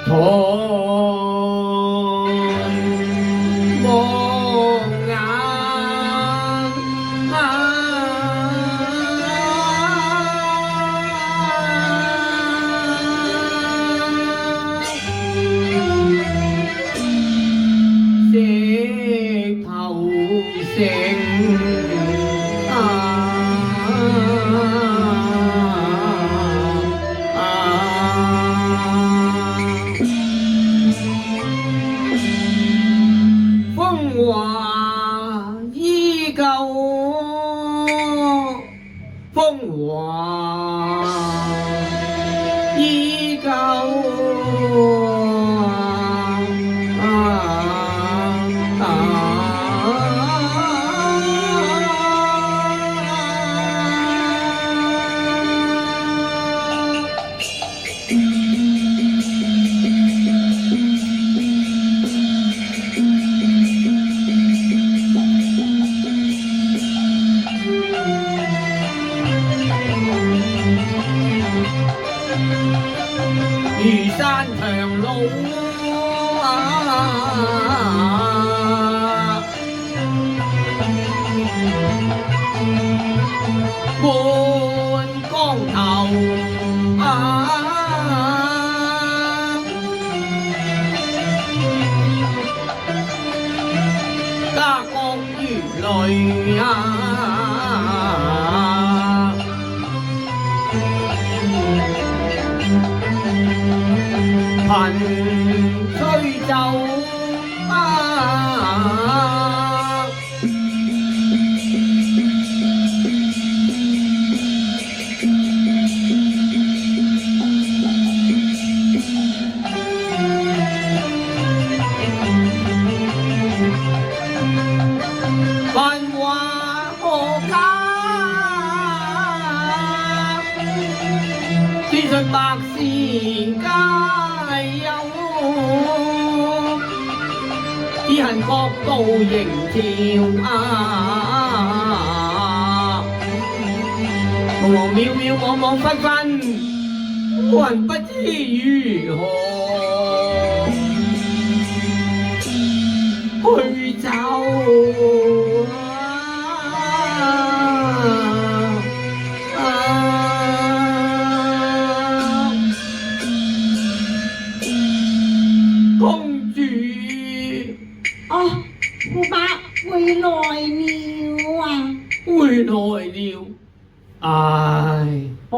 ทนมองงามเสกเผาเสง話依舊，風華依舊。如山長路半江頭家國如淚頻吹奏繁華何價，天上百事皆有，只恨國度仍潮茫茫渺渺惘惘紛紛，還不知如何去走。公主，哦，駱馬回來了啊！回來了，唉，哦，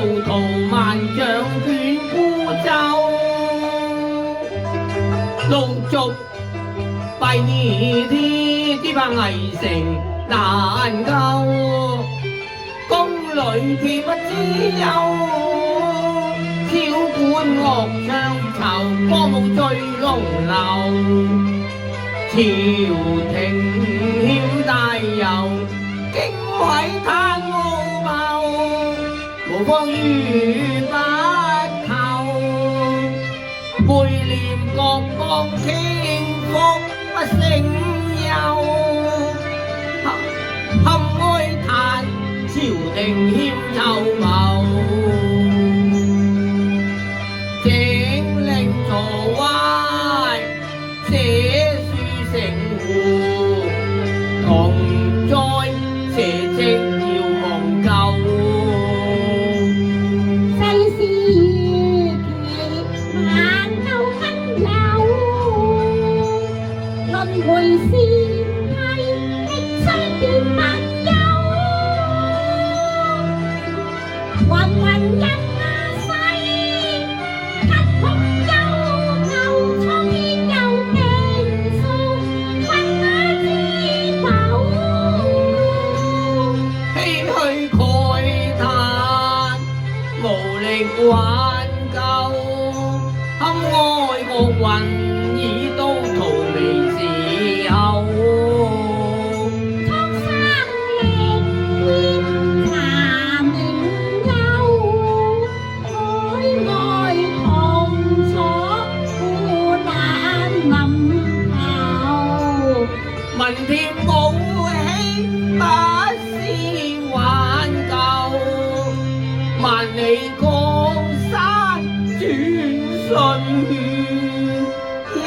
路途萬丈捲孤舟，陸續閉天之怕危城難救，宮裏鐵不知休，簫管樂唱酬，歌舞醉龍樓。朝廷險大遊，經緯嘆傲貌，無方於不求。背念各邦傾覆不勝憂，堪哀嘆朝廷欠籌謀。請令坐歪寫書成戶，同災社稷要忘舊。世事如棋，萬舊更有。輪迴是替，亦須變萬有。芸芸人啊世，吉凶憂愁，蒼天有定數，君啊知否？唏噓慨嘆，無力挽救，堪哀國運已到荼蘼時候。蒼生靈驗查明憂，海外同楚苦難臨頭。民添武器，不是挽救，萬里江山轉瞬休。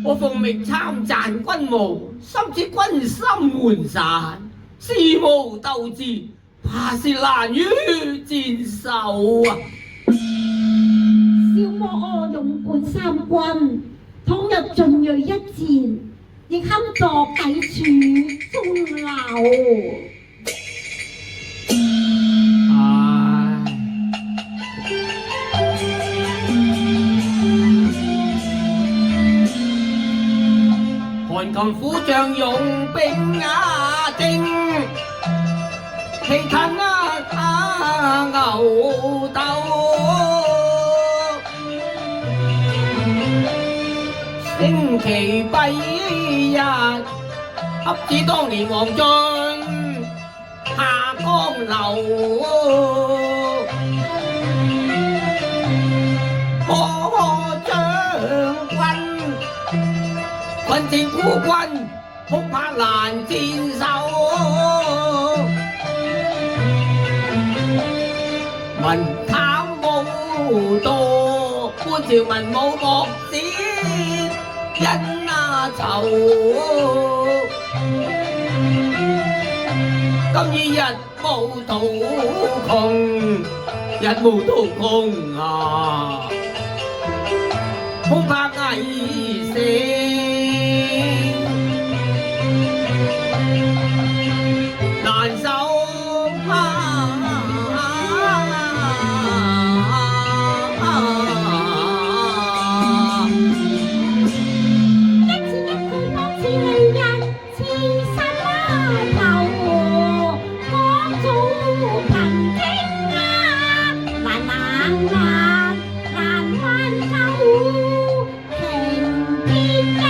我奉命參贊軍務，深知軍心渙散，事無鬥志，怕是難於戰鬥啊！小魔柯勇冠三軍，倘若進銳一戰，亦堪坐砥柱中流。唉，韓擒虎將勇兵啊精，氣吞牛鬥。星期蔽日，恰似當年黃俊下江流。可將軍軍前孤軍，恐怕難戰勝。文貪無度，官朝文武莫使因愁。今已日無途窮，日無途窮啊！恐怕危城難守難挽救，情結一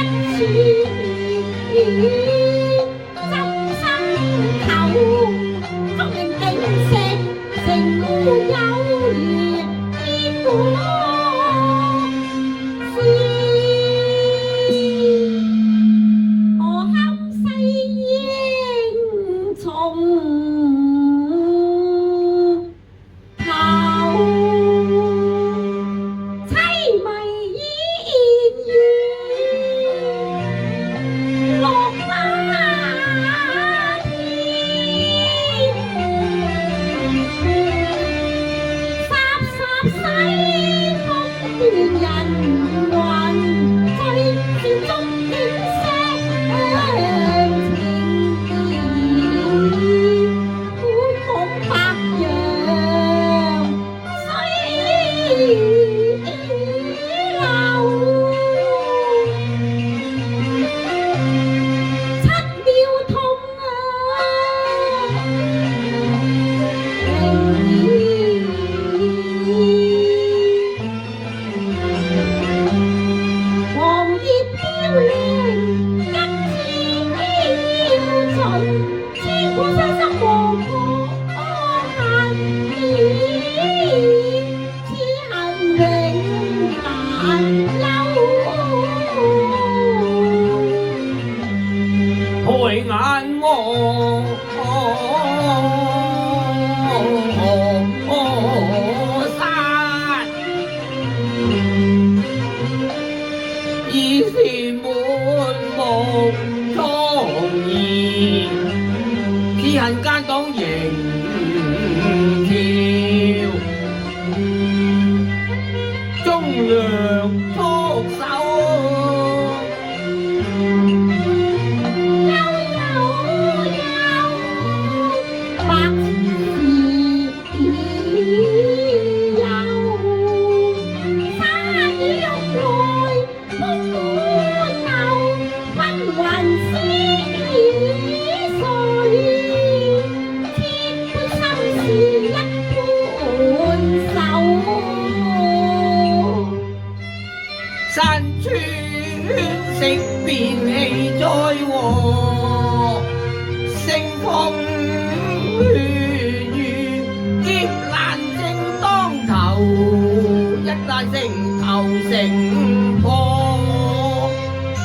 大城頭城破，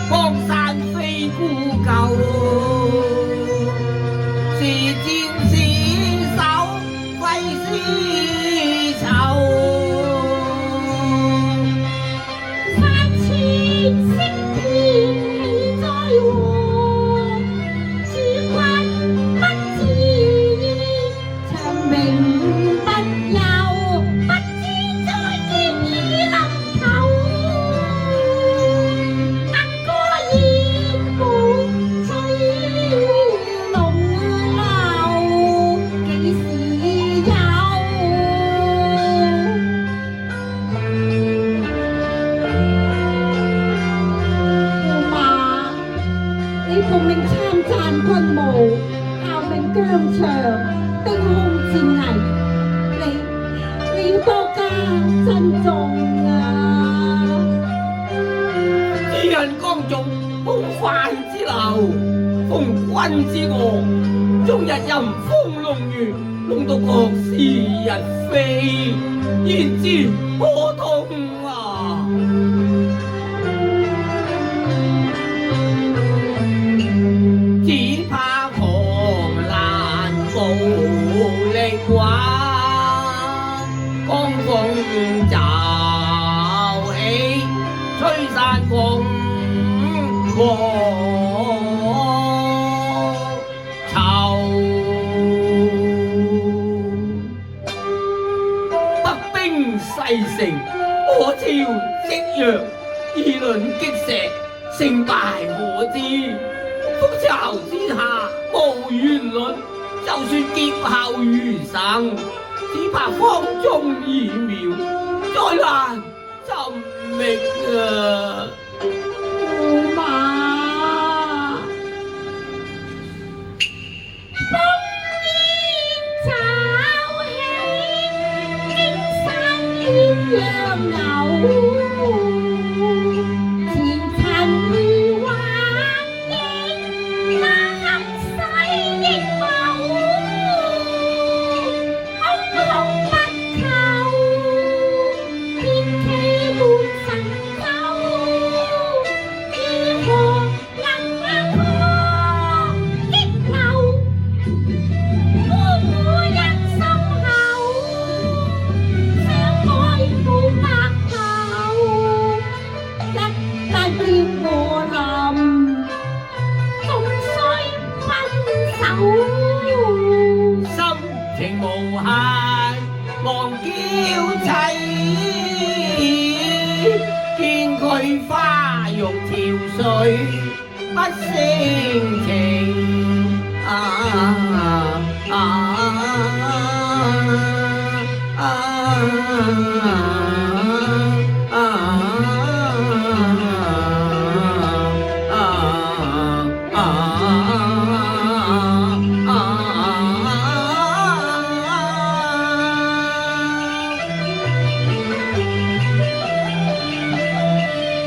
江山非孤舊，是戰士手揮絲綢。山前星天氣在和，諸君不知長命不休，不知再見已臨頭。鶻歌燕舞醉龍樓，幾時有？駙馬，你奉命參贊軍務，效命疆場，兵凶戰危，你要多加珍重啊！此人剛中風範之流，奉君之惡，終日淫風弄月，弄到國是日非，焉知可痛啊！只怕狂瀾暴力話，江風驟起，吹散狂禍愁。北兵勢成，我朝夕陽，議論擊石，勝敗可知。覆巢之下無完卵，就算劫後餘生，只怕方中異苗，災難尋覓啊！駙馬，烽煙驟起，驚山鴛鴦樓。前塵幻影，那陷世應謀，空空不求，天機滿神州。如何能破激流？夫婦一心口，相愛無白頭。一旦變我臨，終須分手。心情無限，忘嬌妻，見佢花容憔悴，不勝情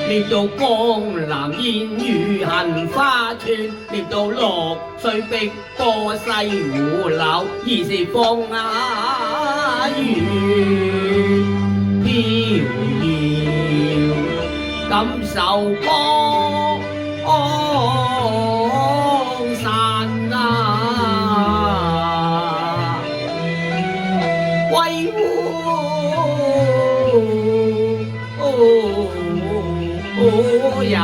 捏到江南煙雨杏花村，捏到綠水碧波西湖柳，兒時風雅雨飄搖，感受江山啊！威烏有。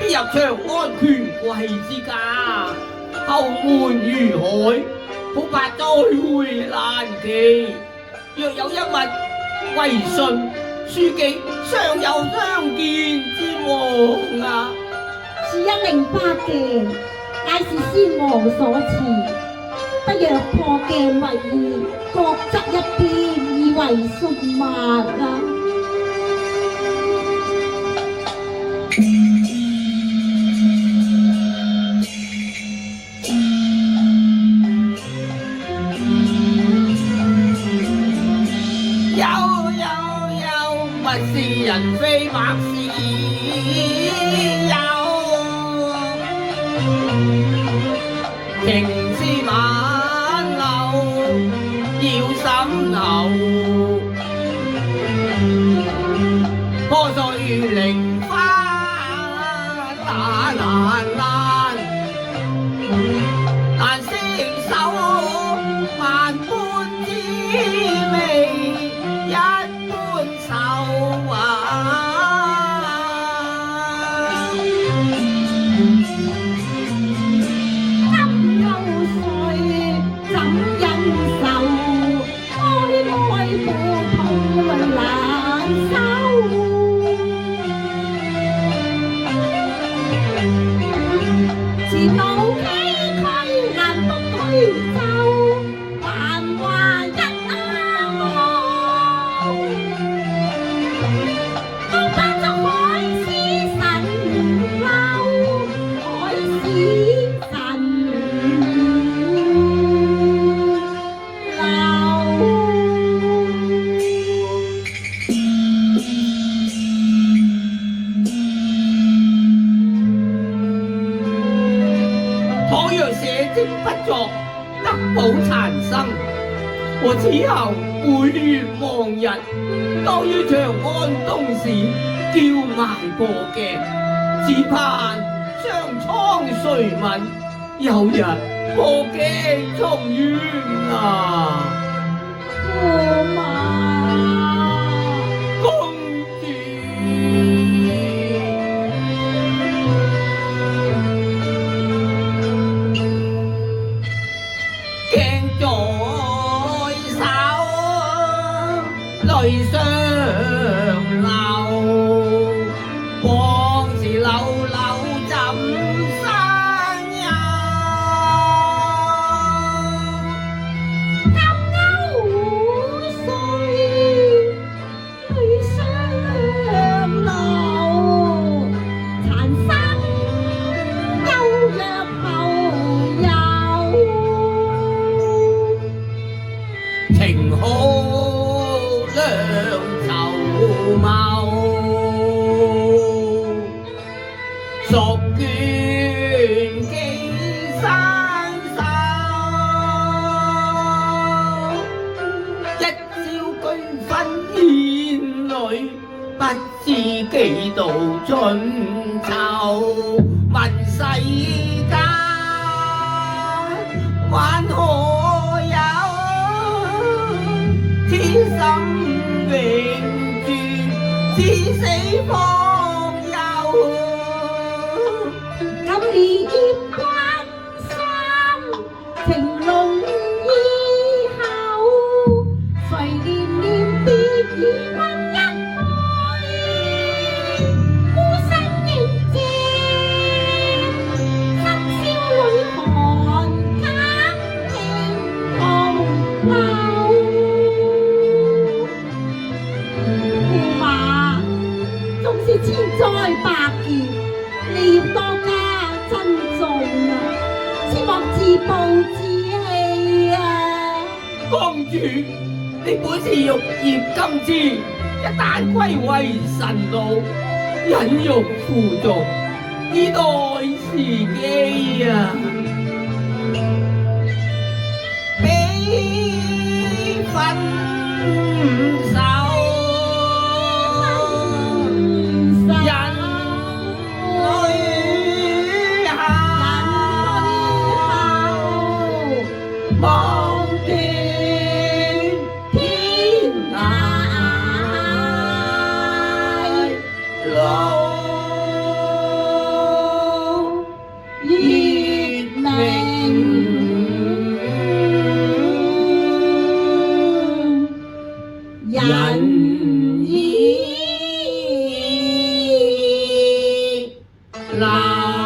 必入長安權貴之家，後門如海，恐怕再會難期。若有一物為信，書記尚有相見之望啊！是108嘅，乃是先王所賜，不若破鏡為義，各執一邊，以為信物啊！不是人非百事有，情絲挽留要審候，破碎菱花打難攔，難釋手萬般滋味一般愁啊！金又碎怎忍受？哀苦痛難收。前路崎嶇難獨推舟，繁華一阿夢。高攀着海市蜃樓，海市蜃樓。倘若社稷不作，德保殘生，我此後每月望日，當於長安東市叫賣過鏡，只盼將蒼垂聞，有日破鏡重圓啊！駙馬公主。鏡在手，淚雙流，往事流流怎生有？金鈎碎，淚雙流，殘生休若後有。情好兩籌謀，屬卷寄生手，一朝居分煙裏，不知幾度春秋。問世間還可有天心永駐，至死方休。今年關心，情濃以後，誰念念別已君一去，孤身應戰，深宵裏寒更聽紅樓。駙馬縱是千災百劫，你要多加珍重啊！切莫自暴自棄啊！公主，你本是玉葉金枝，一旦歸為臣奴，忍辱負重，以待時機啊！比分手。望斷天涯路。流。